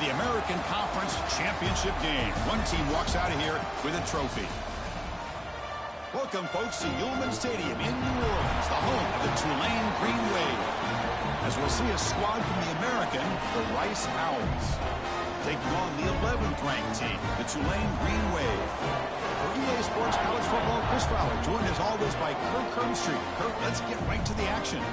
the American Conference Championship game. One team walks out of here with a trophy. Welcome, folks, to Yulman Stadium in New Orleans, the home of the Tulane Green Wave. As we'll see a squad from the American, the Rice Owls, taking on the 11th ranked team, the Tulane Green Wave. For EA Sports College Football, Chris Fowler, joined as always by Kirk Herbstreit. Kirk, let's get right to the action.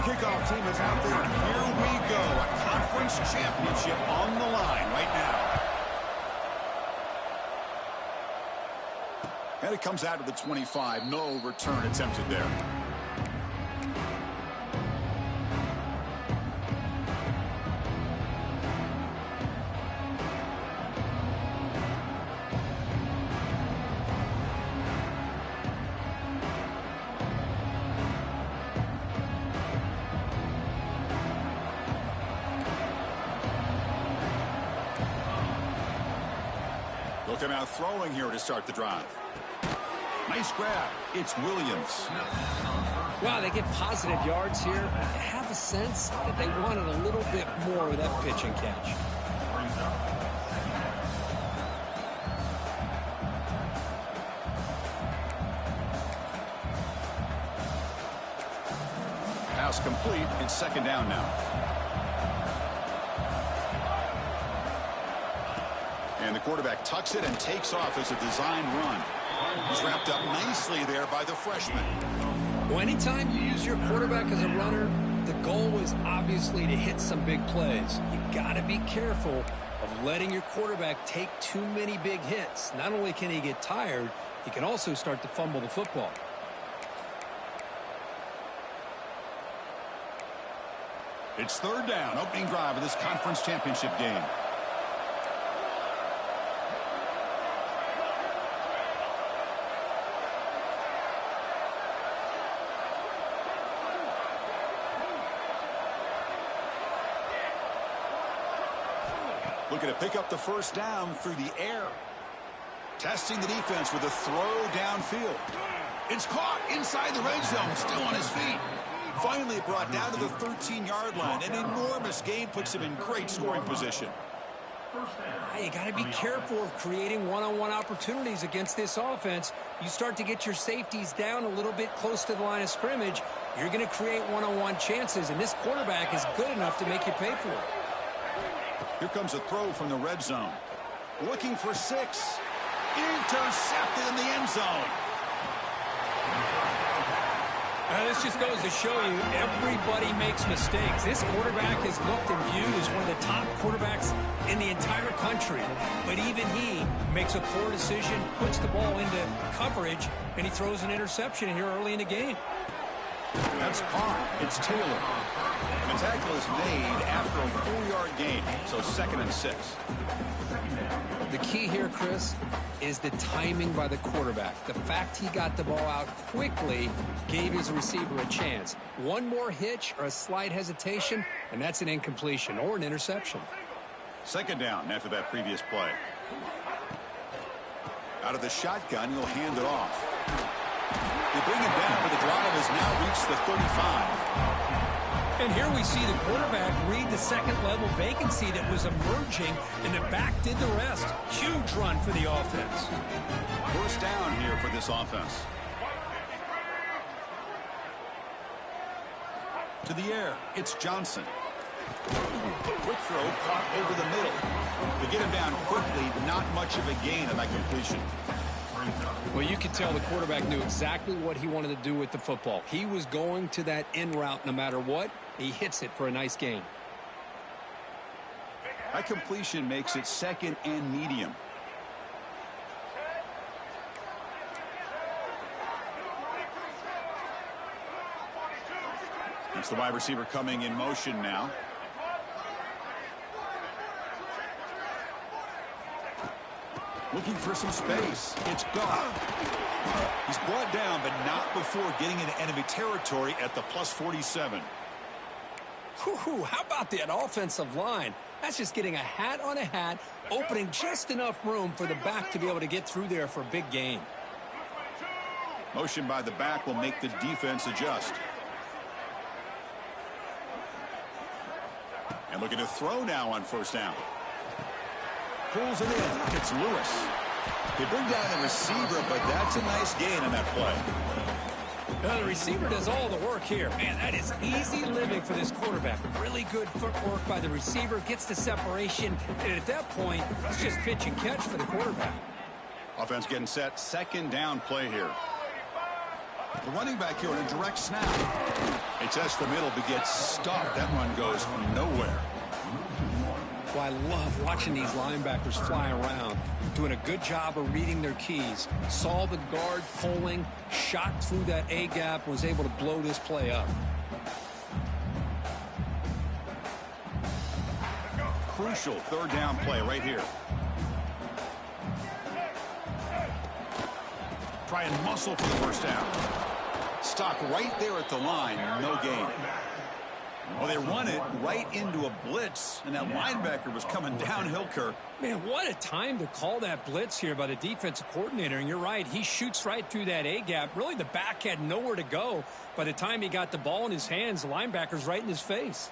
Kickoff team is out there, and here we go. A conference championship on the line right now. And it comes out to the 25. No return attempted there. Looking out throwing here to start the drive. Nice grab. It's Williams. Wow, they get positive yards here. I have a sense that they wanted a little bit more with that pitch and catch. Pass complete. It's second down now. And the quarterback tucks it and takes off as a design run. He's wrapped up nicely there by the freshman. Well, anytime you use your quarterback as a runner, the goal is obviously to hit some big plays. You got to be careful of letting your quarterback take too many big hits. Not only can he get tired, he can also start to fumble the football. It's third down, opening drive of this conference championship game. Looking to pick up the first down through the air. Testing the defense with a throw downfield. It's caught inside the red zone, still on his feet. Finally brought down to the 13-yard line. An enormous gain puts him in great scoring position. You got to be careful of creating one-on-one opportunities against this offense. You start to get your safeties down a little bit close to the line of scrimmage, you're going to create one-on-one chances, and this quarterback is good enough to make you pay for it. Here comes a throw from the red zone. Looking for 6. Intercepted in the end zone. This just goes to show you everybody makes mistakes. This quarterback is looked and viewed as one of the top quarterbacks in the entire country. But even he makes a poor decision, puts the ball into coverage, and he throws an interception here early in the game. That's caught. It's Taylor. The tackle is made after a 4-yard gain, so 2nd and 6. The key here, Chris, is the timing by the quarterback. The fact he got the ball out quickly gave his receiver a chance. One more hitch or a slight hesitation, and that's an incompletion or an interception. Second down after that previous play. Out of the shotgun, he'll hand it off. They bring him down, but the drive has now reached the 35. And here we see the quarterback read the second-level vacancy that was emerging, and the back did the rest. Huge run for the offense. First down here for this offense. To the air, it's Johnson. Quick throw caught over the middle. To get him down quickly, not much of a gain on that completion. Well, you could tell the quarterback knew exactly what he wanted to do with the football. He was going to that in route no matter what. He hits it for a nice gain. That completion makes it 2nd and medium. That's the wide receiver coming in motion now. Looking for some space. It's Goff. He's brought down, but not before getting into enemy territory at the +47. Whew, how about that offensive line? That's just getting a hat on a hat, opening just enough room for the back to be able to get through there for a big gain. Motion by the back will make the defense adjust. And looking to throw now on first down. Pulls it in. It's Lewis. They bring down the receiver, but that's a nice gain on that play. The receiver does all the work here. Man, that is easy living for this quarterback. Really good footwork by the receiver, gets the separation, and at that point, it's just pitch and catch for the quarterback. Offense getting set. Second down play here. The running back here on a direct snap. He tests the middle, but gets stopped. That run goes nowhere. Well, I love watching these linebackers fly around, doing a good job of reading their keys. Saw the guard pulling, shot through that A-gap, was able to blow this play up. Crucial third down play right here. Try and muscle for the first down. Stop right there at the line, no gain. Well, they run it right into a blitz, and that linebacker was coming downhill, Kirk. Man, what a time to call that blitz here by the defensive coordinator. And you're right, he shoots right through that A-gap. Really, the back had nowhere to go. By the time he got the ball in his hands, the linebacker's right in his face.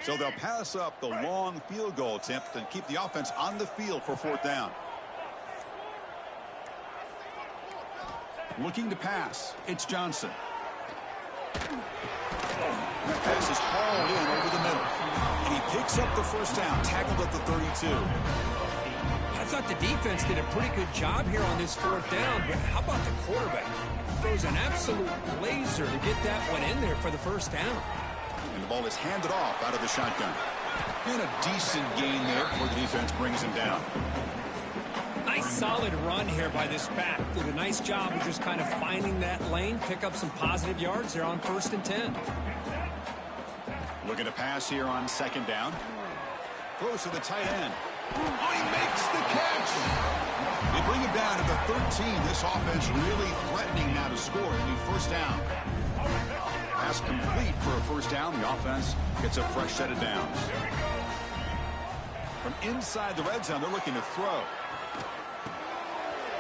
So they'll pass up the long field goal attempt and keep the offense on the field for fourth down. Looking to pass. It's Johnson. That pass is hauled in over the middle. And he picks up the first down, tackled at the 32. I thought the defense did a pretty good job here on this fourth down, but how about the quarterback? Throws an absolute laser to get that one in there for the first down. And the ball is handed off out of the shotgun. And a decent gain there before the defense brings him down. Nice solid run here by this back. Did a nice job of just kind of finding that lane, pick up some positive yards there on 1st and 10. Looking to pass here on second down. Throws to the tight end. Oh, he makes the catch. They bring him down to the 13. This offense really threatening now to score. It'll be first down. Pass complete for a first down. The offense gets a fresh set of downs. From inside the red zone, they're looking to throw.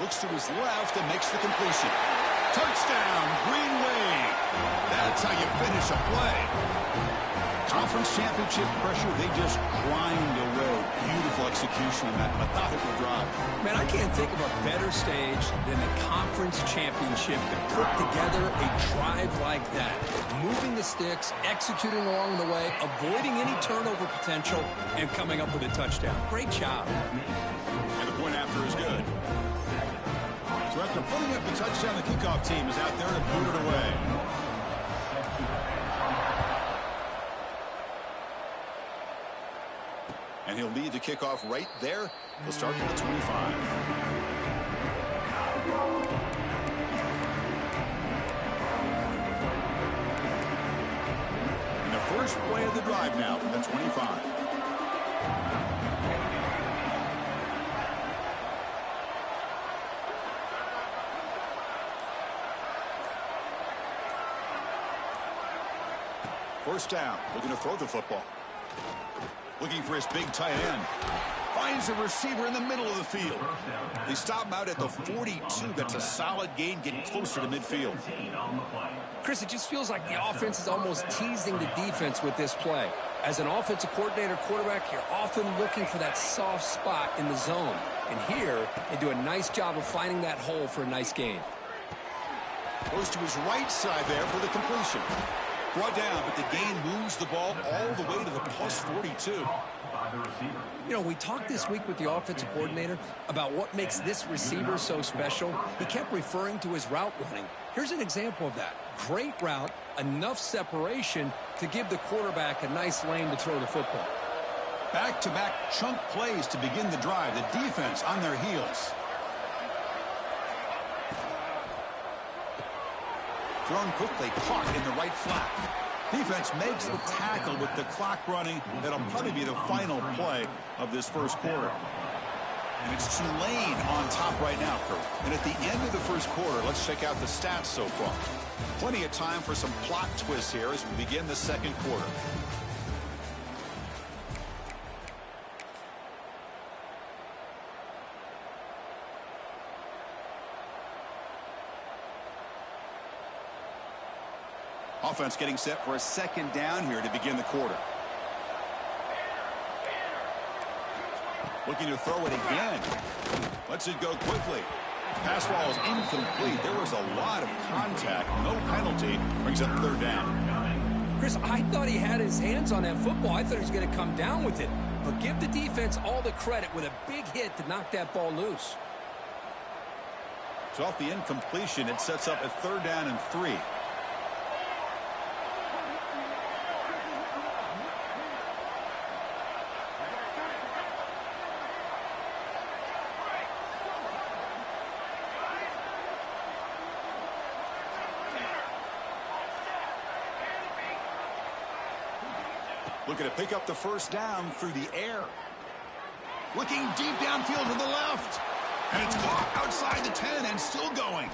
Looks to his left and makes the completion. Touchdown, Green Wave. That's how you finish a play. Conference championship pressure, they just grind away. Beautiful execution on that methodical drive. Man, I can't think of a better stage than the conference championship to put together a drive like that. Moving the sticks, executing along the way, avoiding any turnover potential, and coming up with a touchdown. Great job. And the point after is good. So after putting up the touchdown, the kickoff team is out there to boot it away. And he'll lead the kickoff right there. He'll start at the 25. And the first play of the drive now from the 25. First down, looking to throw the football. Looking for his big tight end. Finds a receiver in the middle of the field. They stop him out at the 42. That's a solid gain, getting closer to midfield. Chris, it just feels like the offense is almost teasing the defense with this play. As an offensive coordinator quarterback, you're often looking for that soft spot in the zone. And here, they do a nice job of finding that hole for a nice gain. Goes to his right side there for the completion. Brought down, but the gain moves the ball all the way to the plus 42. You know, we talked this week with the offensive coordinator about what makes this receiver so special. He kept referring to his route running. Here's an example of that. Great route, enough separation to give the quarterback a nice lane to throw the football. Back-to-back chunk plays to begin the drive. The defense on their heels. Thrown quickly, caught in the right flat. Defense makes the tackle with the clock running. That'll probably be the final play of this first quarter. And it's Tulane on top right now, Kurt. And at the end of the first quarter, let's check out the stats so far. Plenty of time for some plot twists here as we begin the second quarter. Offense getting set for a second down here to begin the quarter. Looking to throw it again. Lets it go quickly. Pass ball is incomplete. There was a lot of contact. No penalty. Brings up third down. Chris, I thought he had his hands on that football. I thought he was going to come down with it. But give the defense all the credit with a big hit to knock that ball loose. So off the incompletion, it sets up a third down and 3. Looking to pick up the first down through the air. Looking deep downfield to the left. And it's caught outside the 10 and still going.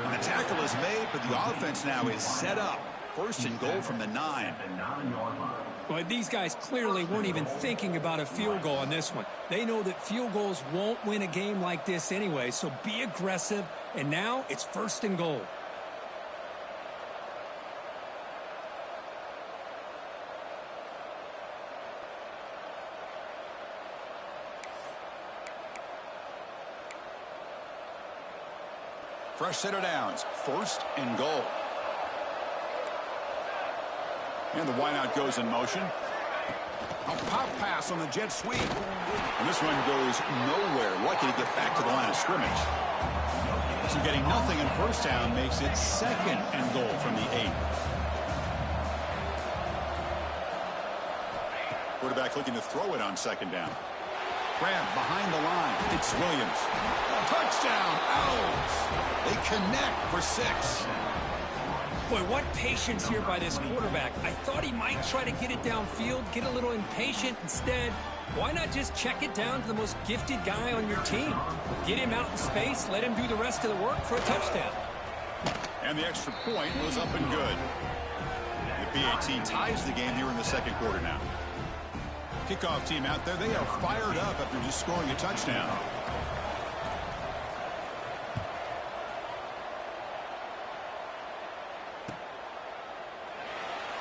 And the tackle is made, but the offense now is set up. First and goal from the 9. Well, these guys clearly weren't even thinking about a field goal on this one. They know that field goals won't win a game like this anyway, so be aggressive. And now it's first and goal. Fresh set of downs. First and goal. And the wideout goes in motion. A pop pass on the jet sweep. And this one goes nowhere. Lucky to get back to the line of scrimmage. So getting nothing in first down makes it second and goal from the 8. Quarterback looking to throw it on second down. Grab behind the line. It's Williams. Touchdown, Owls. They connect for 6. Boy, what patience here by this quarterback. I thought he might try to get it downfield, get a little impatient. Instead, why not just check it down to the most gifted guy on your team? Get him out in space, let him do the rest of the work for a touchdown. And the extra point was up and good. The PAT ties the game here in the second quarter now. Kickoff team out there, they are fired up after just scoring a touchdown.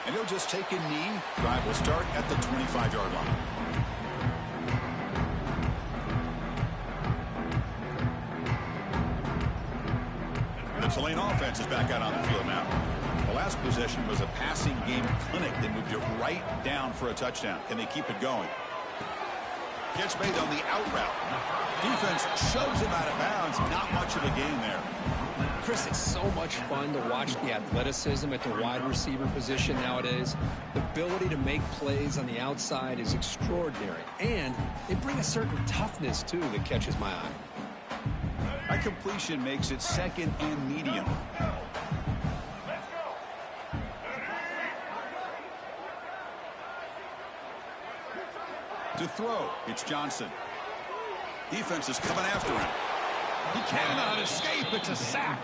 And he'll just take a knee. Drive will start at the 25-yard line. And the Tulane offense is back out on the field now. The last possession was a passing game clinic. They moved it right down for a touchdown. Can they keep it going? Catch made on the out route. Defense shoves him out of bounds. Not much of a gain there. Chris, it's so much fun to watch the athleticism at the wide receiver position nowadays. The ability to make plays on the outside is extraordinary. And they bring a certain toughness, too, that catches my eye. That completion makes it second and medium. To throw, it's Johnson. Defense is coming after him. He cannot escape. It's a sack.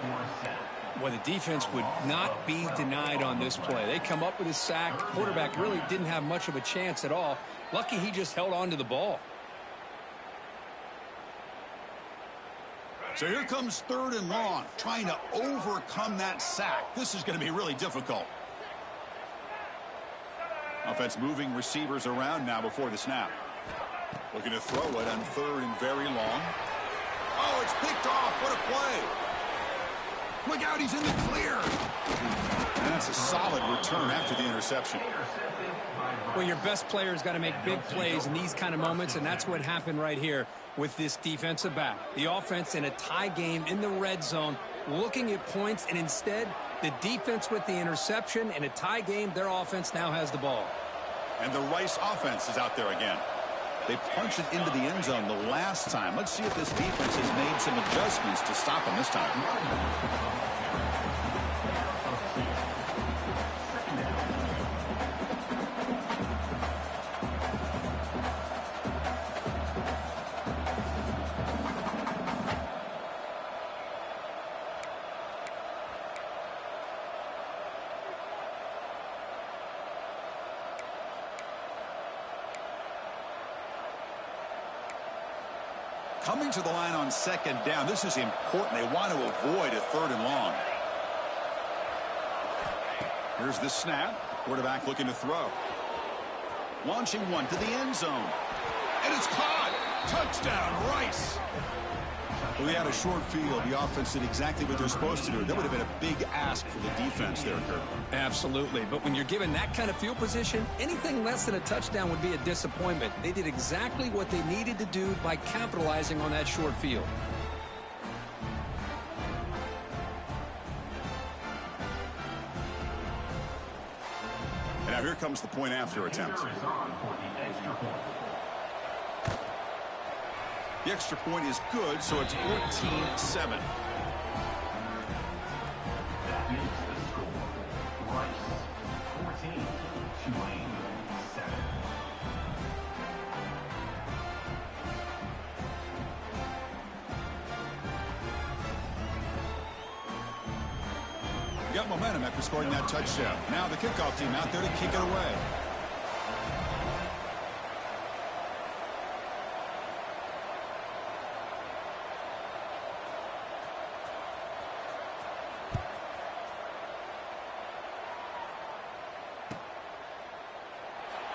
Well, the defense would not be denied on this play. They come up with a sack. The quarterback really didn't have much of a chance at all. Lucky he just held on to the ball. So here comes third and long, trying to overcome that sack. This is going to be really difficult. Offense moving receivers around now before the snap. Looking to throw it on third and very long. Oh, it's picked off. What a play. Look out, he's in the clear. And that's a solid return after the interception. Well, your best player's got to make big plays in these kind of moments, and that's what happened right here with this defensive back. The offense in a tie game in the red zone, looking at points, and instead, the defense with the interception. In a tie game, their offense now has the ball. And the Rice offense is out there again. They punched it into the end zone the last time. Let's see if this defense has made some adjustments to stop them this time. Coming to the line on second down. This is important. They want to avoid a 3rd and long. Here's the snap. Quarterback looking to throw. Launching one to the end zone. And it's caught. Touchdown, Rice. Well, they had a short field. The offense did exactly what they're supposed to do. That would have been a big ask for the defense there, Kurt. Absolutely. But when you're given that kind of field position, anything less than a touchdown would be a disappointment. They did exactly what they needed to do by capitalizing on that short field. And now here comes the point after attempt. The extra point is good, so it's 14-7. That makes the score. Rice, 14, Tulane, 7. Got momentum after scoring that touchdown. Now the kickoff team out there to kick it away.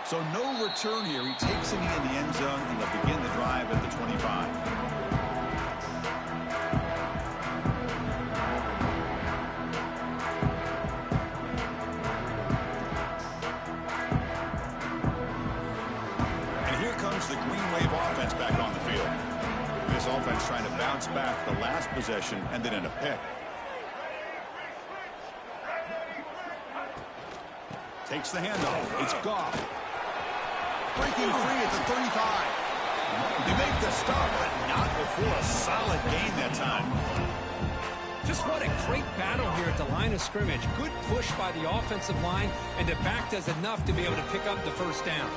So no return here. He takes it in the end zone, and they'll begin the drive at the 25. And here comes the Green Wave offense back on the field. This offense trying to bounce back the last possession and then in a pick. Takes the handoff. It's Goff. Breaking free at the 35. They make the stop, but not before a solid gain that time. Just what a great battle here at the line of scrimmage. Good push by the offensive line, and the back does enough to be able to pick up the first down.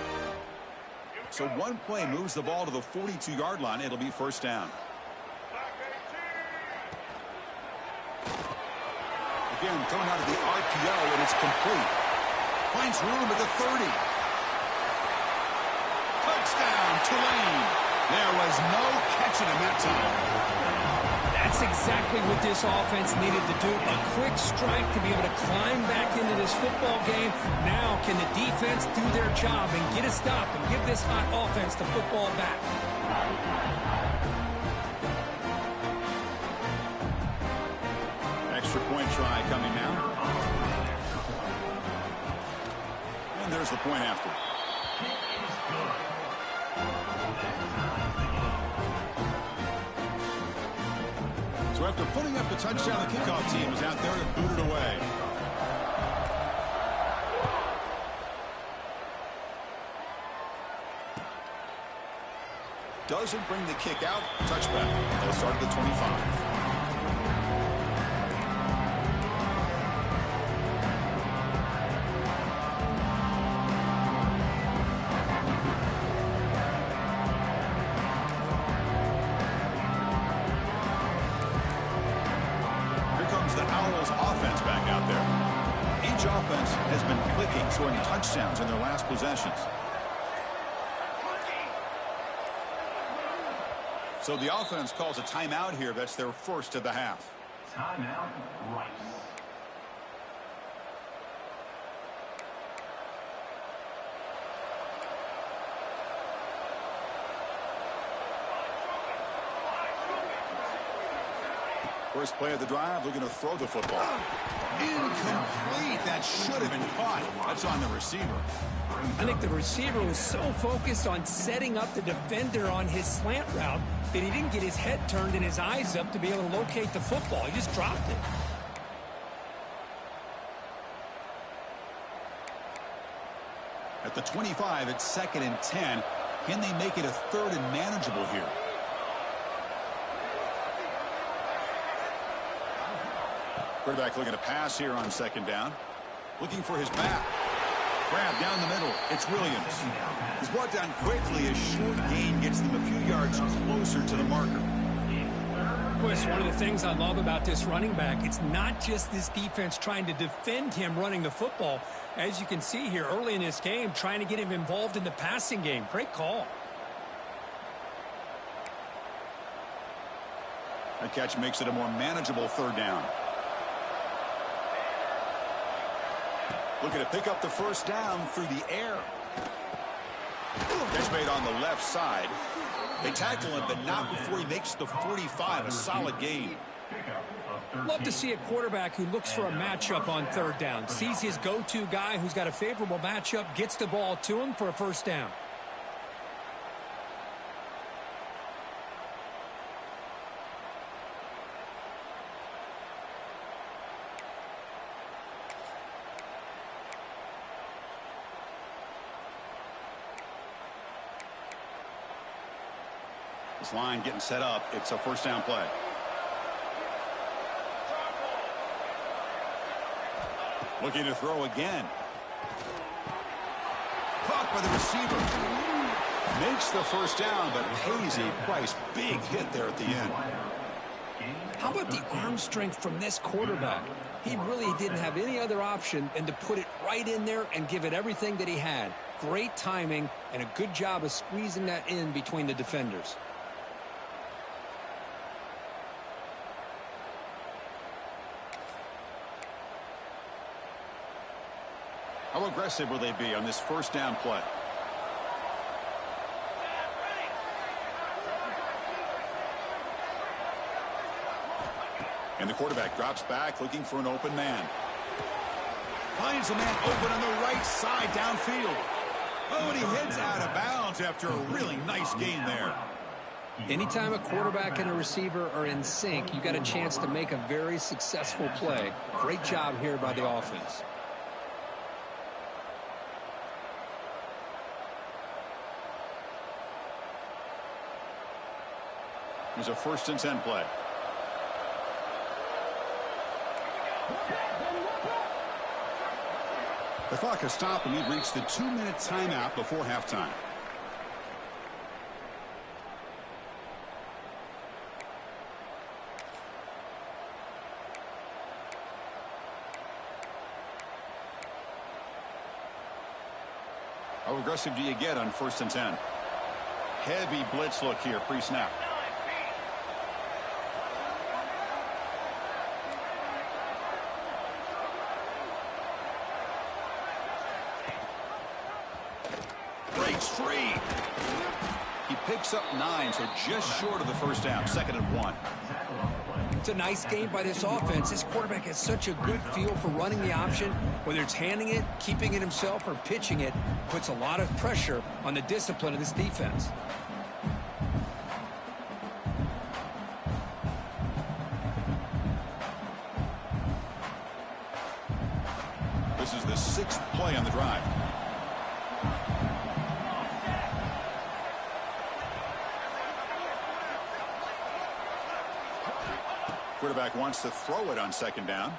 So one play moves the ball to the 42-yard line. It'll be first down. Again, thrown out of the RPO, and it's complete. Finds room at the 30. Touchdown, Tulane. There was no catching him that time. That's exactly what this offense needed to do. A quick strike to be able to climb back into this football game. Now can the defense do their job and get a stop and give this hot offense the football back? Extra point try coming now. And there's the point after. So after putting up the touchdown, the kickoff team is out there to boot it away. Doesn't bring the kick out. Touchback. They'll start at the 25. Scoring touchdowns in their last possessions. So the offense calls a timeout here. That's their first of the half. Timeout, Rice. First play of the drive, looking to throw the football. Incomplete. That should have been caught. That's on the receiver. I think the receiver was so focused on setting up the defender on his slant route that he didn't get his head turned and his eyes up to be able to locate the football. He just dropped it. At the 25, it's 2nd and 10. Can they make it a 3rd and manageable here? Quarterback looking to pass here on 2nd down. Looking for his back. Grab down the middle. It's Williams. He's brought down quickly. A short gain gets them a few yards closer to the marker. Well, it's one of the things I love about this running back. It's not just this defense trying to defend him running the football. As you can see here early in this game, trying to get him involved in the passing game. Great call. That catch makes it a more manageable 3rd down. Looking to pick up the 1st down through the air. Catch made on the left side. They tackle him, but not before he makes the 45, a solid gain. Love to see a quarterback who looks for a matchup on 3rd down. Sees his go-to guy who's got a favorable matchup, gets the ball to him for a 1st down. This line getting set up. It's a 1st down play. Looking to throw again. Caught by the receiver. Makes the 1st down, but pays a price. Big hit there at the end. How about the arm strength from this quarterback? He really didn't have any other option than to put it right in there and give it everything that he had. Great timing and a good job of squeezing that in between the defenders. How aggressive will they be on this 1st down play? And the quarterback drops back looking for an open man. Finds a man open on the right side downfield. Oh, and he heads out of bounds after a really nice gain there. Anytime a quarterback and a receiver are in sync, you got a chance to make a very successful play. Great job here by the offense. Here's a 1st and 10 play. The clock has stopped, and we've reached the 2-minute timeout before halftime. How aggressive do you get on 1st and 10? Heavy blitz look here pre-snap. Breaks free. He picks up 9, so just short of the 1st down. 2nd and 1. It's a nice game by this offense. This quarterback has such a good feel for running the option. Whether it's handing it, keeping it himself, or pitching it, puts a lot of pressure on the discipline of this defense. This is the 6th play on the drive. Quarterback wants to throw it on 2nd down.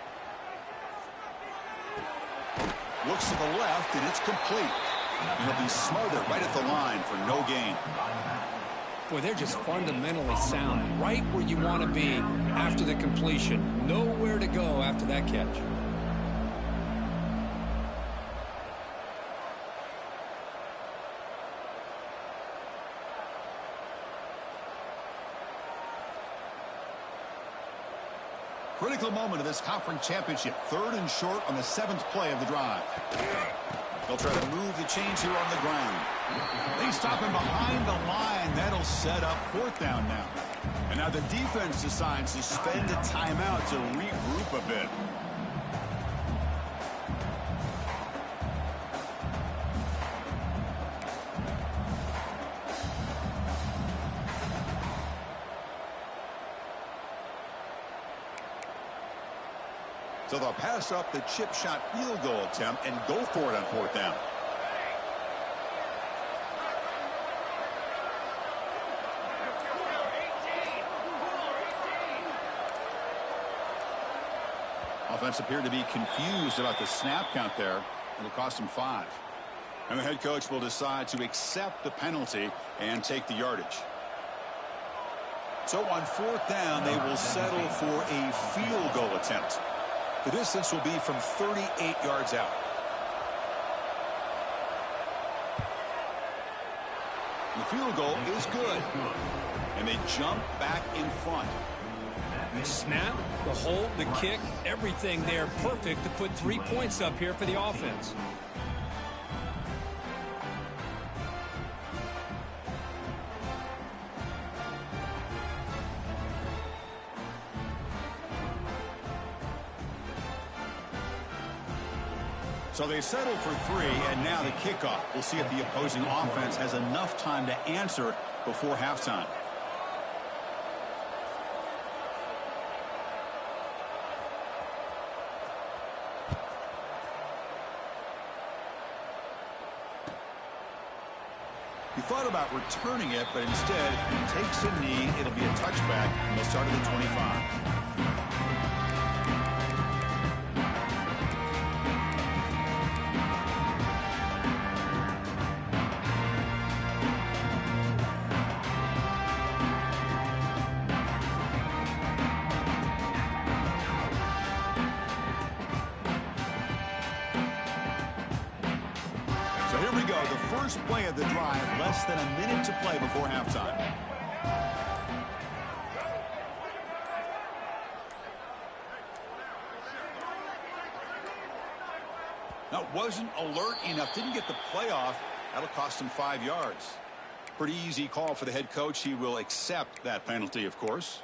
Looks to the left, and it's complete. And he'll be smothered right at the line for no gain. Boy, they're just fundamentally sound. Right where you want to be after the completion. Nowhere to go after that catch. Critical moment of this conference championship. 3rd and short on the 7th play of the drive. They'll try to move the chains here on the ground. They stop him behind the line. That'll set up 4th down now. And now the defense decides to spend a timeout to regroup a bit. So they'll pass up the chip shot field goal attempt and go for it on 4th down. Offense appeared to be confused about the snap count there. It'll cost him 5. And the head coach will decide to accept the penalty and take the yardage. So on 4th down, they will settle for a field goal attempt. The distance will be from 38 yards out. The field goal is good. And they jump back in front. The snap, the hold, the kick, everything there perfect to put 3 points up here for the offense. So they settle for 3, and now the kickoff. We'll see if the opposing offense has enough time to answer before halftime. He thought about returning it, but instead he takes a knee. It'll be a touchback, and they'll start at the 25. First play of the drive, less than a minute to play before halftime. Now, wasn't alert enough, didn't get the play off. That'll cost him 5 yards. Pretty easy call for the head coach. He will accept that penalty, of course.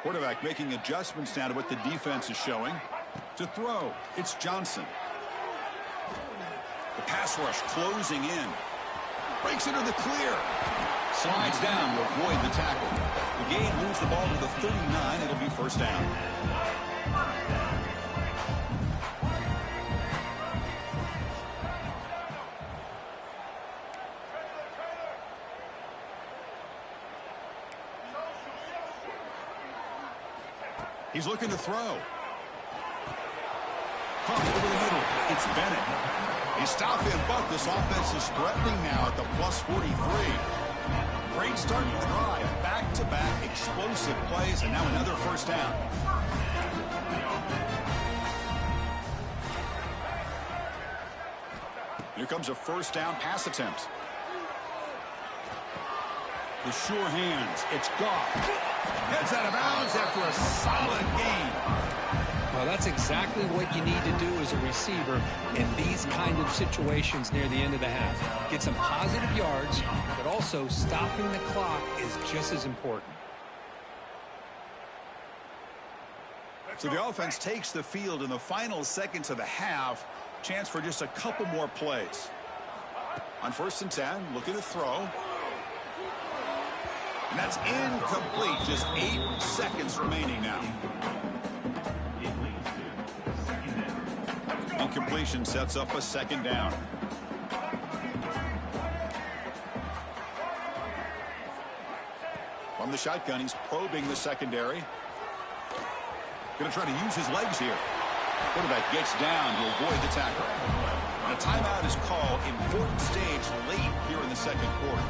Quarterback making adjustments now to what the defense is showing. To throw, it's Johnson. The pass rush closing in. Breaks into the clear. Slides down to avoid the tackle. The Gain moves the ball to the 39. It'll be 1st down. He's looking to throw. Pump over the middle. It's Bennett. He stopped him, but this offense is threatening now at the plus 43. Great start to the drive. Back-to-back explosive plays, and now another 1st down. Here comes a 1st down pass attempt. The sure hands. It's Goff. Heads out of bounds after a solid gain. Well, that's exactly what you need to do as a receiver in these kind of situations near the end of the half. Get some positive yards, but also stopping the clock is just as important. So the offense takes the field in the final seconds of the half. Chance for just a couple more plays. On 1st and 10, looking to throw. And that's incomplete. Just 8 seconds remaining now. Incompletion sets up a 2nd down. From the shotgun, he's probing the secondary. Going to try to use his legs here. Quarterback gets down to avoid the tackle. And a timeout is called. Important stage late here in the 2nd quarter.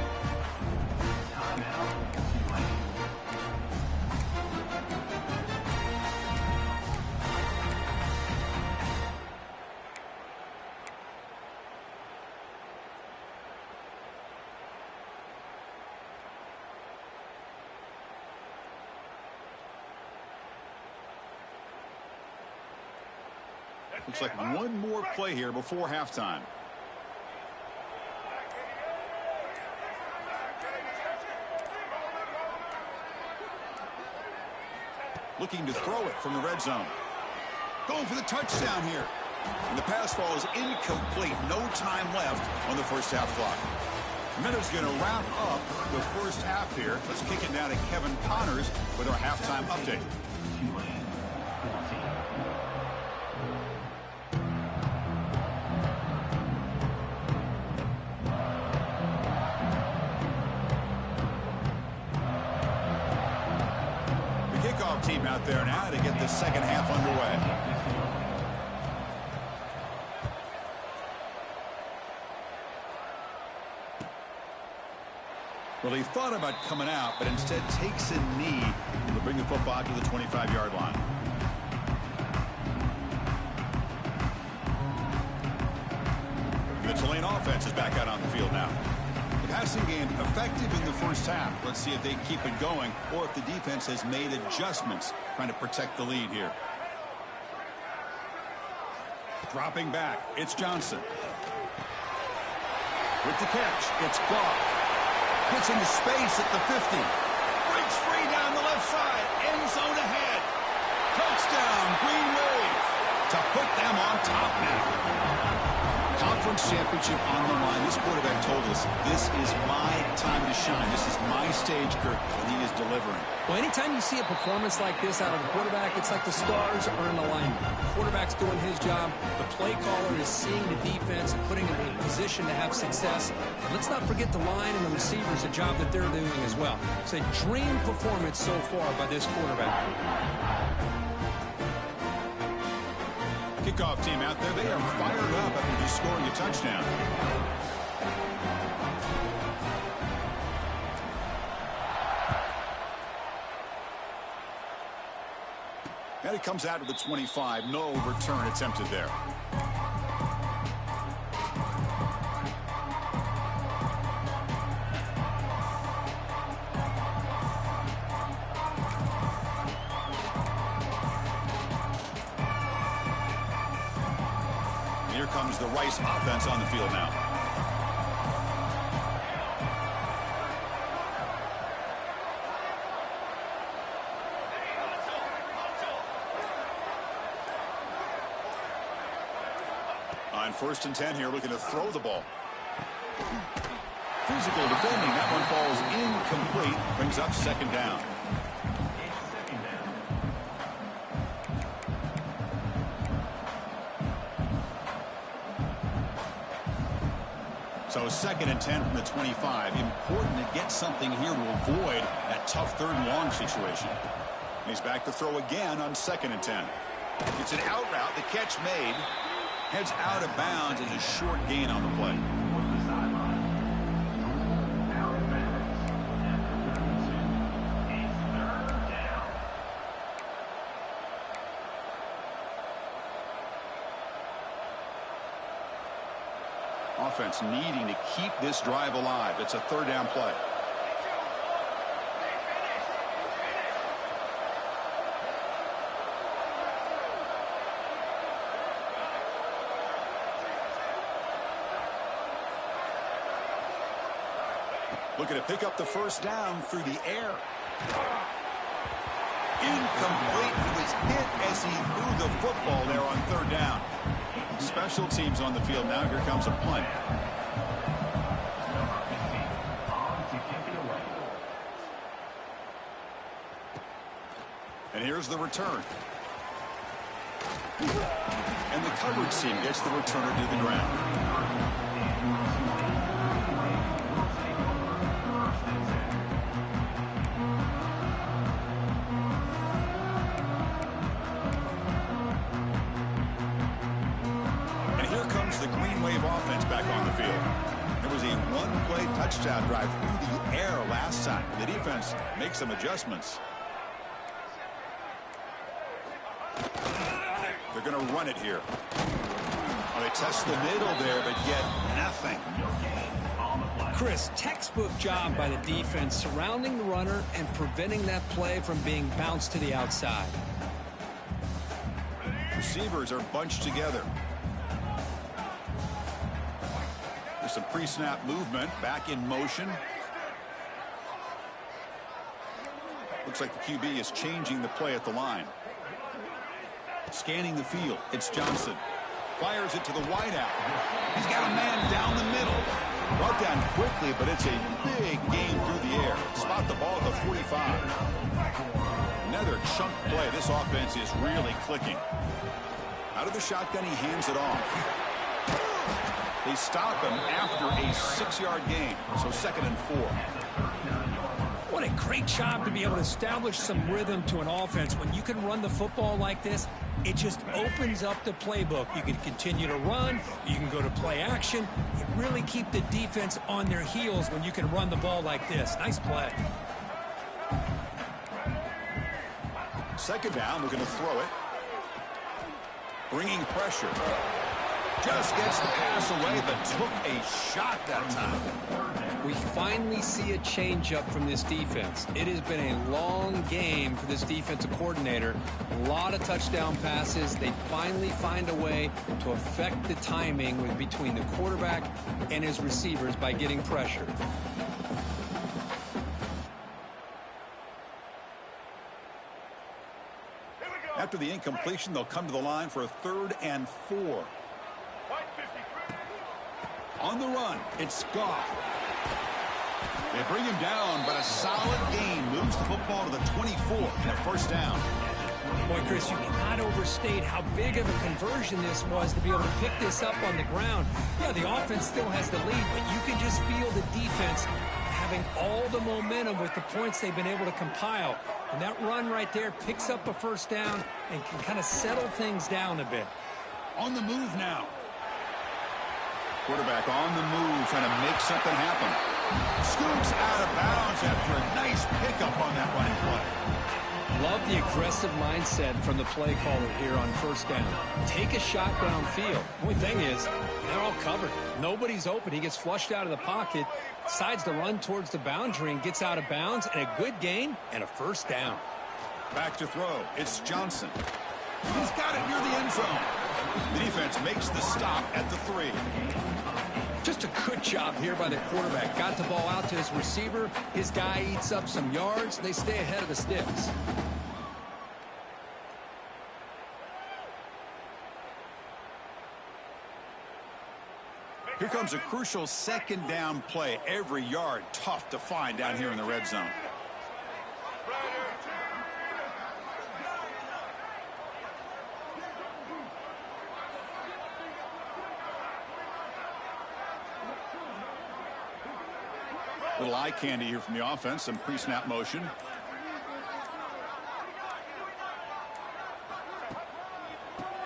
Looks like one more play here before halftime. Looking to throw it from the red zone. Going for the touchdown here. And the pass ball is incomplete. No time left on the first half clock. Minutes going to wrap up the first half here. Let's kick it down to Kevin Connors with our halftime update. Tulane 14. The kickoff team out there now to get the second half underway. Well, he thought about coming out, but instead takes a knee to bring the football to the 25-yard line. The Tulane offense is back out on the field now. The passing game effective in the first half. Let's see if they keep it going or if the defense has made adjustments trying to protect the lead here. Dropping back, it's Johnson. With the catch, it's Goff. Gets into space at the 50. Breaks free down the left side. End zone ahead. Touchdown, Green Wave. To put them on top now. Conference championship on the line. This quarterback told us, this is my time to shine. This is my stage, Kirk, and he is delivering. Well, anytime you see a performance like this out of a quarterback, it's like the stars are in alignment. The quarterback's doing his job. The play caller is seeing the defense and putting them in a position to have success. And let's not forget the line and the receivers, the job that they're doing as well. It's a dream performance so far by this quarterback. Kickoff team out there, they are fired up after just scoring a touchdown. And it comes out to the 25. No return attempted there. Here comes the Rice offense on the field now. On 1st and 10 here, looking to throw the ball. Physical defending. That one falls incomplete. Brings up second down. So 2nd and 10 from the 25. Important to get something here to avoid that tough 3rd and long situation. He's back to throw again on 2nd and 10. It's an out route. The catch made. Heads out of bounds as a short gain on the play. Offense needing to keep this drive alive. It's a 3rd down play. Looking to pick up the 1st down through the air. Incomplete. He was hit as he threw the football there on 3rd down. Special teams on the field now. Here comes a punt. And here's the return. And the coverage team gets the returner to the ground. The Green Wave offense back on the field. There was a one-play touchdown drive through the air last time. The defense makes some adjustments. They're going to run it here. Well, they test the middle there, but get nothing. Chris, textbook job by the defense surrounding the runner and preventing that play from being bounced to the outside. receivers are bunched together. There's some pre-snap movement, back in motion. Looks like the QB is changing the play at the line. Scanning the field, it's Johnson. Fires it to the wideout. He's got a man down the middle. Brought down quickly, but it's a big game through the air. Spot the ball at the 45. Another chunk play. This offense is really clicking. Out of the shotgun, he hands it off. They stop him after a 6-yard gain, so 2nd and 4. What a great job to be able to establish some rhythm to an offense. When you can run the football like this, it just opens up the playbook. You can continue to run. You can go to play action. You really keep the defense on their heels when you can run the ball like this. Nice play. 2nd down, we're going to throw it. Bringing pressure. Just gets the pass away, but took a shot that time. We finally see a change-up from this defense. It has been a long game for this defensive coordinator. A lot of touchdown passes. They finally find a way to affect the timing between the quarterback and his receivers by getting pressure. After the incompletion, they'll come to the line for a 3rd and 4. On the run, it's Goff. They bring him down, but a solid gain moves the football to the 24 and a 1st down. Boy, Chris, you cannot overstate how big of a conversion this was to be able to pick this up on the ground. Yeah, the offense still has the lead, but you can just feel the defense having all the momentum with the points they've been able to compile. And that run right there picks up a 1st down and can kind of settle things down a bit. On the move now. Quarterback on the move, trying to make something happen. Scoots out of bounds after a nice pickup on that running play. Love the aggressive mindset from the play caller here on 1st down. Take a shot downfield. The only thing is, they're all covered. Nobody's open. He gets flushed out of the pocket, decides to run towards the boundary and gets out of bounds, and a good gain and a 1st down. Back to throw. It's Johnson. He's got it near the end zone. The defense makes the stop at the 3. Just a good job here by the quarterback. Got the ball out to his receiver. His guy eats up some yards. They stay ahead of the sticks. Here comes a crucial 2nd down play. Every yard tough to find down here in the red zone. Little eye candy here from the offense. Some pre-snap motion.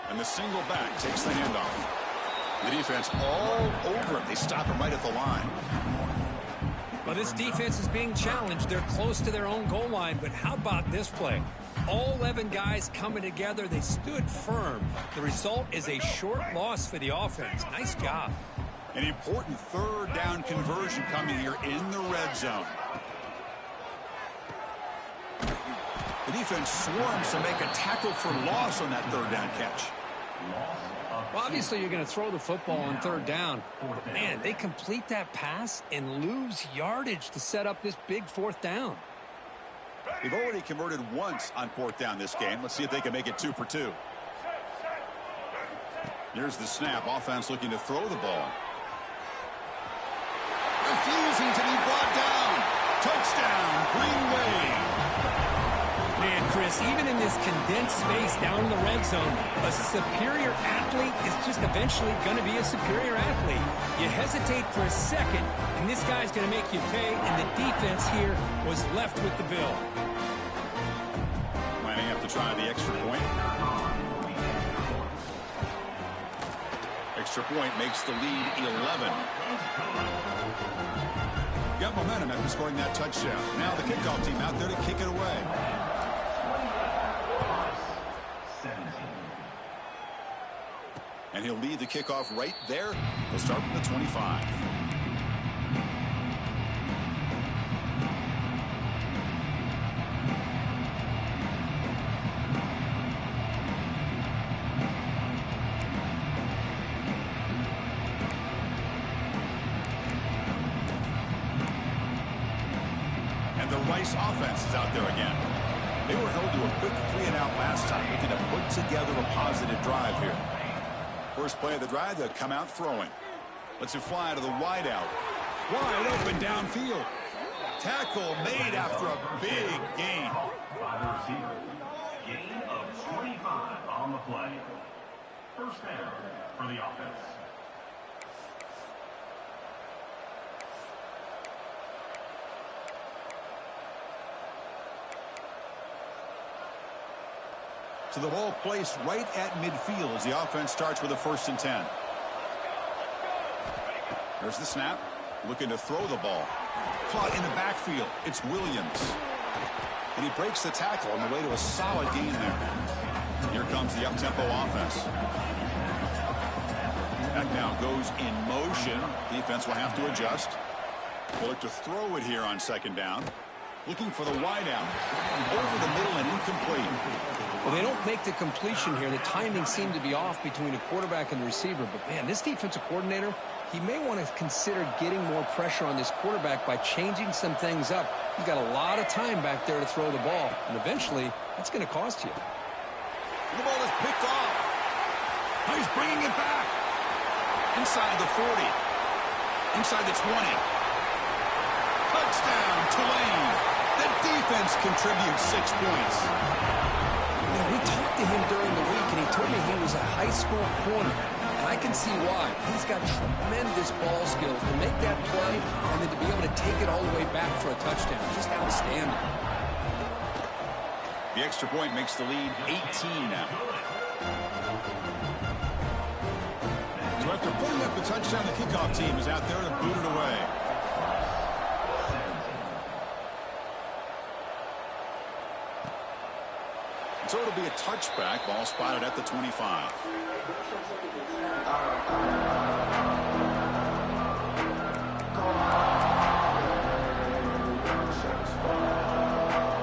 And the single back takes the handoff. The defense all over it. They stop him right at the line. Well, this defense is being challenged. They're close to their own goal line, but how about this play? All 11 guys coming together. They stood firm. The result is a short loss for the offense. Nice job. An important 3rd down conversion coming here in the red zone. The defense swarms to make a tackle for loss on that 3rd down catch. Well, obviously, you're going to throw the football on 3rd down. But, man, they complete that pass and lose yardage to set up this big 4th down. They've already converted once on 4th down this game. Let's see if they can make it 2 for 2. Here's the snap. Offense looking to throw the ball. Refusing to be brought down. Touchdown, Green Bay. Man, Chris, even in this condensed space down in the red zone, a superior athlete is just eventually going to be a superior athlete. You hesitate for a second, and this guy's going to make you pay, and the defense here was left with the bill. Might have to try the extra point. Extra point makes the lead 11. Got momentum after scoring that touchdown. Now the kickoff team out there to kick it away. And he'll lead the kickoff right there. They'll start from the 25. Rice offense is out there again. They were held to a quick 3-and-out last time, looking to put together a positive drive here. First play of the drive, they'll come out throwing. Lets it fly to the wideout. Wide open downfield. Tackle made after a big gain. By the receiver. Gain of 25 on the play. First down for the offense. So the ball placed right at midfield as the offense starts with a 1st and 10. There's the snap. Looking to throw the ball. Caught in the backfield. It's Williams. And he breaks the tackle on the way to a solid gain there. Here comes the up-tempo offense. That now goes in motion. Defense will have to adjust. They'll look to throw it here on 2nd down. Looking for the wideout. Over the middle and incomplete. Well, they don't make the completion here. The timing seemed to be off between the quarterback and the receiver. But, man, this defensive coordinator, he may want to consider getting more pressure on this quarterback by changing some things up. He's got a lot of time back there to throw the ball. And eventually, that's going to cost you. The ball is picked off. Now he's bringing it back. Inside the 40. Inside the 20. Touchdown, Tulane. The defense contributes 6 points. You know, we talked to him during the week, and he told me he was a high school corner. And I can see why. He's got tremendous ball skills to make that play and then to be able to take it all the way back for a touchdown. Just outstanding. The extra point makes the lead 18 now. So after putting up the touchdown, the kickoff team is out there to boot it away. So it'll be a touchback. Ball spotted at the 25.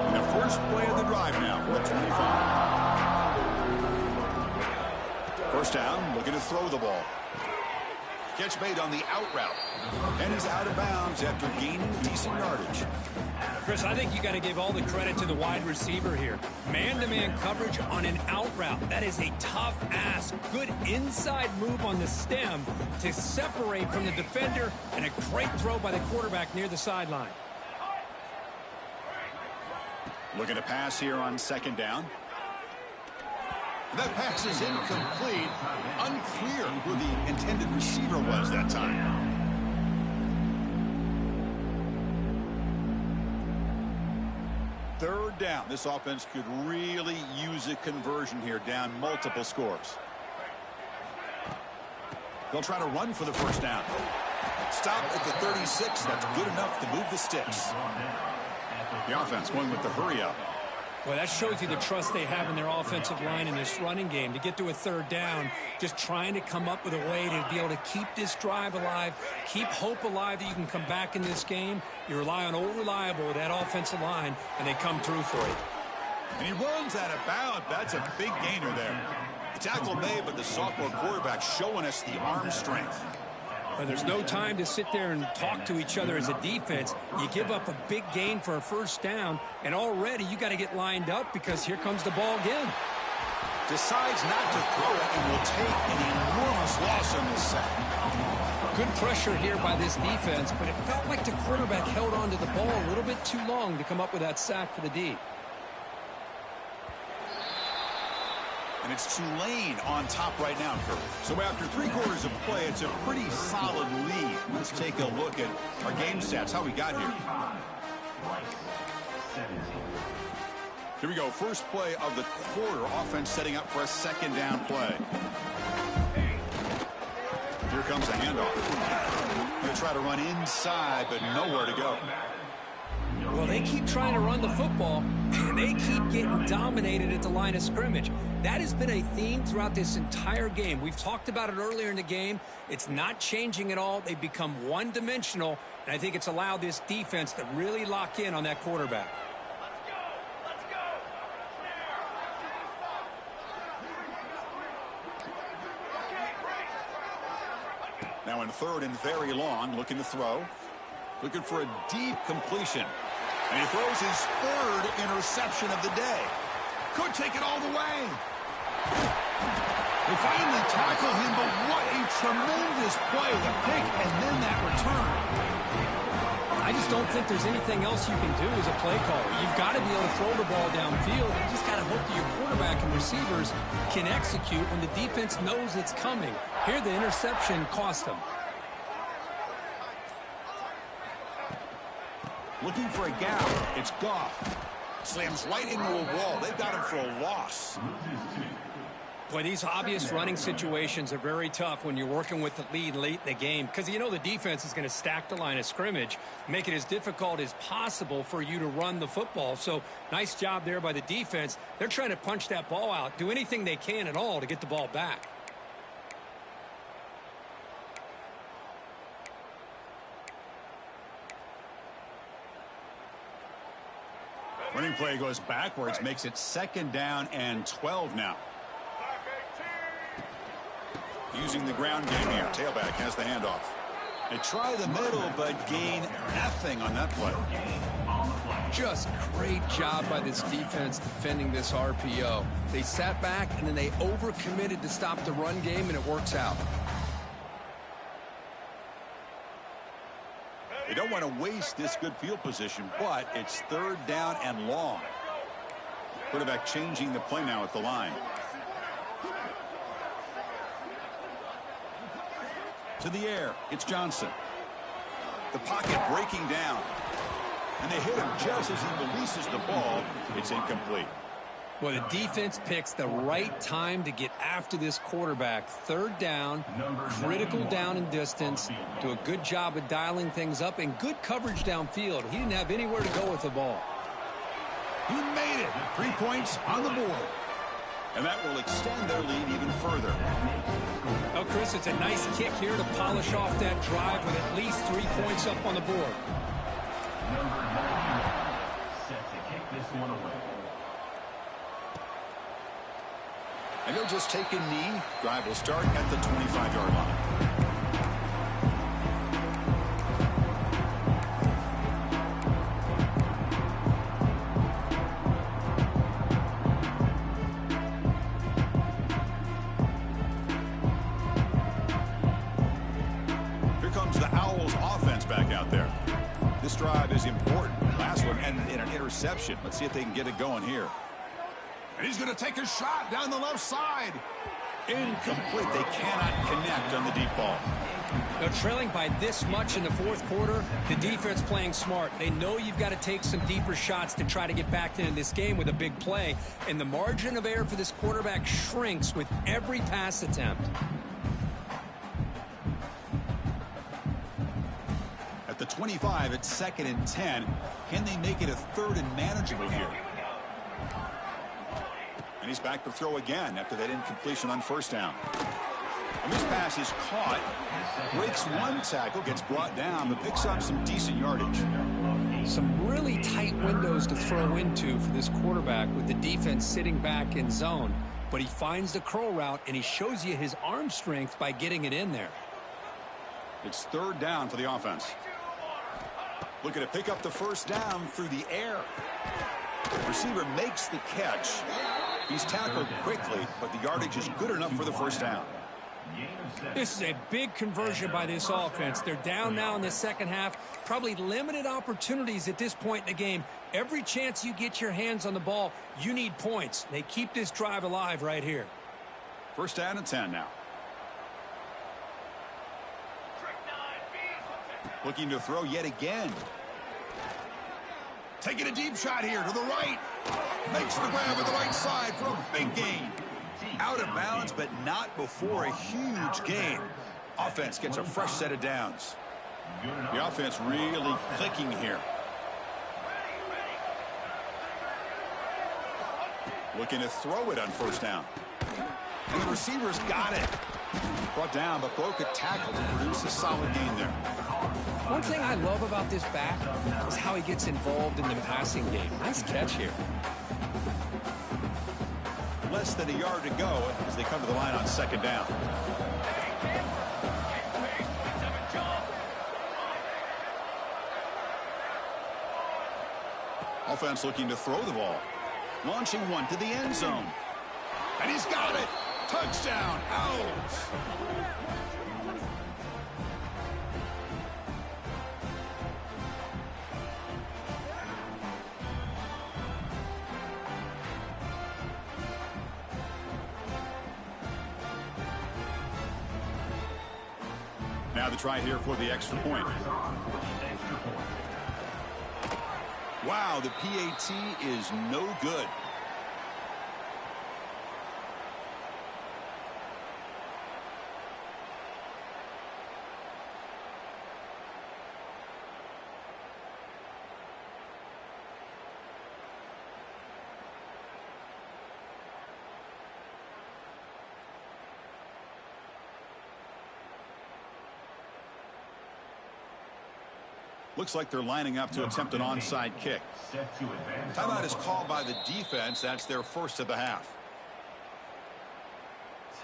And the first play of the drive now for the 25. First down, looking to throw the ball. Catch made on the out route. And he's out of bounds after gaining decent yardage. Chris, I think you got to give all the credit to the wide receiver here. Man-to-man coverage on an out route. That is a tough ask. Good inside move on the stem to separate from the defender, and a great throw by the quarterback near the sideline. Looking to pass here on 2nd down. That pass is incomplete. Unclear who the intended receiver was that time. Third down. This offense could really use a conversion here, down multiple scores. They'll try to run for the first down. Stop at the 36. That's good enough to move the sticks. The offense going with the hurry up. Well, that shows you the trust they have in their offensive line in this running game. To get to a 3rd down, just trying to come up with a way to be able to keep this drive alive, keep hope alive that you can come back in this game. You rely on Old Reliable with that offensive line, and they come through for you. And he runs out of bounds. That's a big gainer there. The tackle made, but the sophomore quarterback showing us the arm strength. Well, there's no time to sit there and talk to each other as a defense. You give up a big gain for a first down, and already you got to get lined up because here comes the ball again. Decides not to throw it and will take an enormous loss on this sack. Good pressure here by this defense, but it felt like the quarterback held on to the ball a little bit too long to come up with that sack for the D. And it's Tulane on top right now, Kurt. So after 3 quarters of play, it's a pretty solid lead. Let's take a look at our game stats, how we got here. Here we go. First play of the quarter. Offense setting up for a 2nd down play. Here comes a handoff. Going to try to run inside, but nowhere to go. Well, they keep trying to run the football, and they keep getting dominated at the line of scrimmage. That has been a theme throughout this entire game. We've talked about it earlier in the game. It's not changing at all. They've become one-dimensional, and I think it's allowed this defense to really lock in on that quarterback. Now in 3rd and very long, looking to throw. Looking for a deep completion. And he throws his third interception of the day. Could take it all the way. They finally tackle him, but what a tremendous play. The pick and then that return. I just don't think there's anything else you can do as a play caller. You've got to be able to throw the ball downfield. You just got to hope that your quarterback and receivers can execute when the defense knows it's coming. Here, the interception cost them. Looking for a gap. It's Goff. Slams right into a wall. They've got him for a loss. Boy, these obvious running situations are very tough when you're working with the lead late in the game because you know the defense is going to stack the line of scrimmage, make it as difficult as possible for you to run the football. So nice job there by the defense. They're trying to punch that ball out, do anything they can at all to get the ball back. Running play goes backwards, makes it 2nd down and 12 now. Using the ground game here. Tailback has the handoff. They try the middle, but gain nothing on that play. Just great job by this defense defending this RPO. They sat back, and then they overcommitted to stop the run game, and it works out. They don't want to waste this good field position, but it's 3rd down and long. Quarterback changing the play now at the line. To the air, it's Johnson. The pocket breaking down. And they hit him just as he releases the ball. It's incomplete. Well, the defense picks the right time to get after this quarterback. 3rd down, critical down and distance. Do a good job of dialing things up and good coverage downfield. He didn't have anywhere to go with the ball. He made it. 3 points on the board. And that will extend their lead even further. Oh, Chris, it's a nice kick here to polish off that drive with at least 3 points up on the board. Number 91 set to kick this one away. And he'll just take a knee. Drive will start at the 25-yard line. This drive is important. Last one ended in an interception. Let's see if they can get it going here. And he's going to take a shot down the left side. Incomplete. They cannot connect on the deep ball. They're trailing by this much in the 4th quarter. The defense playing smart. They know you've got to take some deeper shots to try to get back into this game with a big play. And the margin of error for this quarterback shrinks with every pass attempt. At the 25, it's 2nd and 10. Can they make it a 3rd and manageable here? And he's back to throw again after that incompletion on 1st down. And this pass is caught. Breaks one tackle, gets brought down, but picks up some decent yardage. Some really tight windows to throw into for this quarterback with the defense sitting back in zone. But he finds the curl route, and he shows you his arm strength by getting it in there. It's 3rd down for the offense. Looking to pick up the 1st down through the air. The receiver makes the catch. He's tackled quickly, but the yardage is good enough for the 1st down. This is a big conversion by this offense. They're down now in the 2nd half. Probably limited opportunities at this point in the game. Every chance you get your hands on the ball, you need points. They keep this drive alive right here. 1st down and 10 now. Looking to throw yet again. Taking a deep shot here to the right. Makes the grab at the right side for a big gain. Out of bounds, but not before a huge gain. Offense gets a fresh set of downs. The offense really clicking here. Looking to throw it on 1st down. And the receiver's got it. Brought down, but broke a tackle to produce a solid gain there. One thing I love about this back is how he gets involved in the passing game. Nice catch here. Less than a yard to go as they come to the line on 2nd down. Offense looking to throw the ball. Launching one to the end zone. And he's got it. Touchdown. Owls. Now the try here for the extra point. Wow, the PAT is no good. Looks like they're lining up to attempt an onside kick. Timeout is called by the defense. That's their first of the half.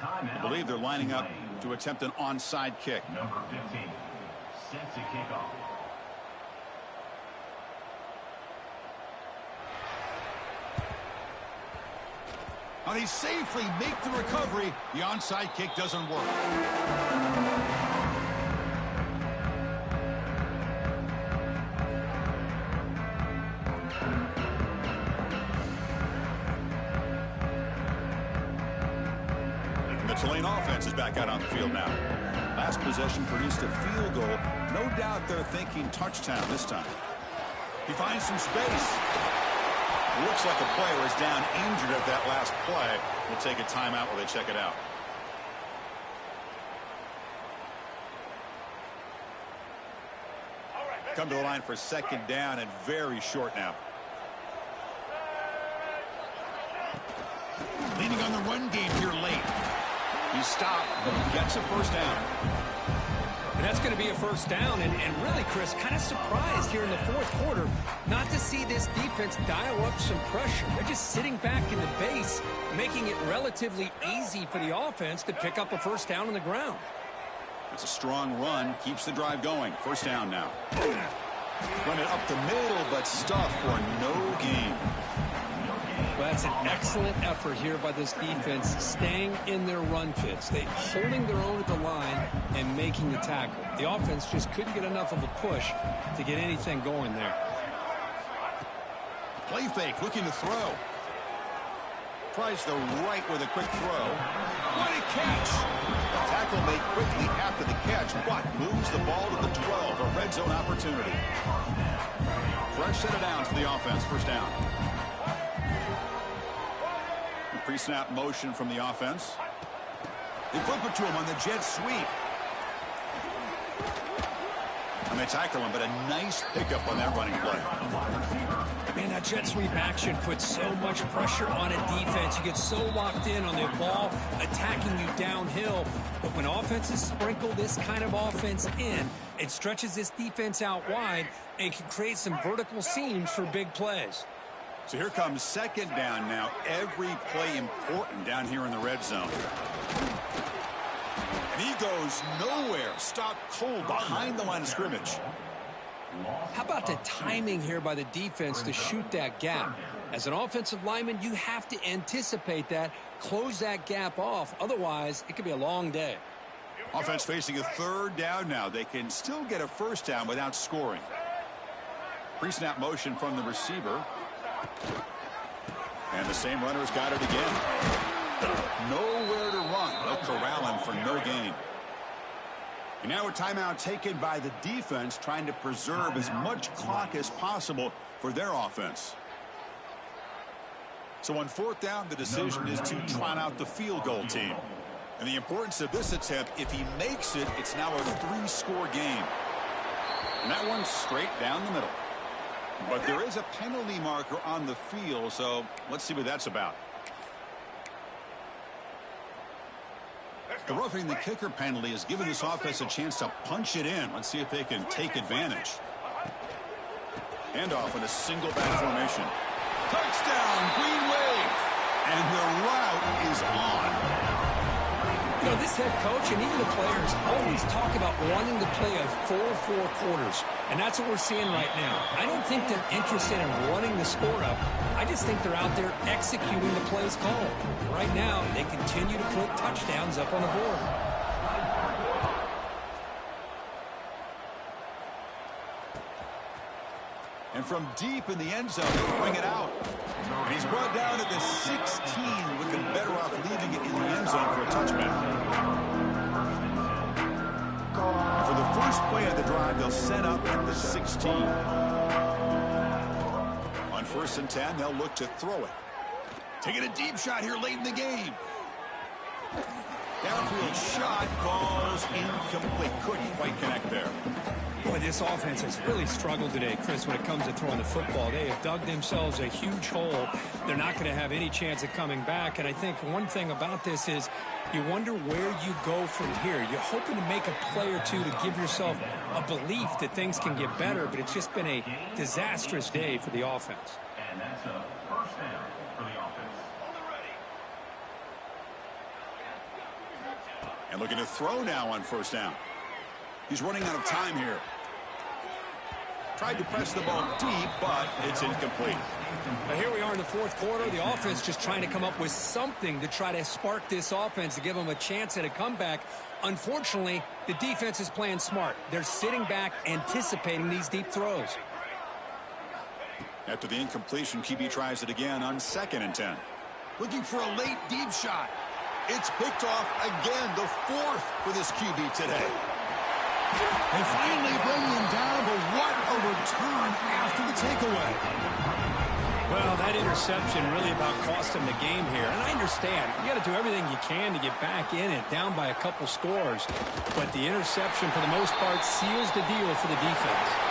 I believe they're lining up to attempt an onside kick. Number 15, set to kick off. Now they safely make the recovery. The onside kick doesn't work. Tulane offense is back out on the field now. Last possession produced a field goal. No doubt they're thinking touchdown this time. He finds some space. It looks like a player is down injured at that last play. We'll take a timeout while they check it out. Come to the line for second down and very short now. Leaning on the run game here late. He stopped, but he gets a first down. And that's going to be a first down. And really, Chris, kind of surprised here in the fourth quarter not to see this defense dial up some pressure. They're just sitting back in the base, making it relatively easy for the offense to pick up a first down on the ground. It's a strong run, keeps the drive going. First down now. Run it up the middle, but stuff for no gain. Well, that's an excellent effort here by this defense, staying in their run fits. They holding their own at the line and making the tackle. The offense just couldn't get enough of a push to get anything going there. Play fake, looking to throw. Tries the right with a quick throw. What a catch! The tackle made quickly after the catch, but moves the ball to the 12, a red zone opportunity. Fresh set of downs for the offense, first down. Pre-snap motion from the offense. They flip it to him on the jet sweep. And they tackle him, but a nice pickup on that running play. Man, that jet sweep action puts so much pressure on a defense. You get so locked in on the ball attacking you downhill. But when offenses sprinkle this kind of offense in, it stretches this defense out wide and can create some vertical seams for big plays. So here comes second down now. Every play important down here in the red zone. And he goes nowhere. Stopped cold behind the line of scrimmage. How about the timing here by the defense to shoot that gap? As an offensive lineman, you have to anticipate that, close that gap off. Otherwise, it could be a long day. Offense facing a third down now. They can still get a first down without scoring. Pre-snap motion from the receiver. And the same runner's got it again. Nowhere to run. They'll corral him for no gain. And now a timeout taken by the defense, trying to preserve as much clock as possible for their offense. So on fourth down, the decision is to trot out the field goal team. And the importance of this attempt, if he makes it, it's now a 3-score game. And that one's straight down the middle. But there is a penalty marker on the field, so let's see what that's about. The roughing the kicker penalty has given this offense a chance to punch it in. Let's see if they can take advantage. Handoff in a single back formation. Touchdown, Green Wave. And the route is on. You know, this head coach and even the players always talk about wanting to play a full 4 quarters, and that's what we're seeing right now. I don't think they're interested in running the score up. I just think they're out there executing the plays called. Right now, they continue to put touchdowns up on the board. And from deep in the end zone, they'll bring it out. And he's brought down at the 16, looking better off leaving it in the end zone for a touchback. And for the first play of the drive, they'll set up at the 16. On 1st and 10, they'll look to throw it. Taking a deep shot here late in the game. Downfield shot falls incomplete. Couldn't quite connect there. Boy, this offense has really struggled today, Chris, when it comes to throwing the football. They have dug themselves a huge hole. They're not going to have any chance of coming back. And I think one thing about this is you wonder where you go from here. You're hoping to make a play or two to give yourself a belief that things can get better, but it's just been a disastrous day for the offense. And that's a first down for the offense. And looking to throw now on 1st down. He's running out of time here. Tried to press the ball deep, but it's incomplete. Now here we are in the 4th quarter. The offense just trying to come up with something to try to spark this offense to give them a chance at a comeback. Unfortunately, the defense is playing smart. They're sitting back, anticipating these deep throws. After the incompletion, QB tries it again on 2nd and 10. Looking for a late deep shot. It's picked off again, the 4th for this QB today. They finally bring him down, but what a return after the takeaway. Well, that interception really about cost him the game here. And I understand. You got to do everything you can to get back in it, down by a couple scores. But the interception, for the most part, seals the deal for the defense.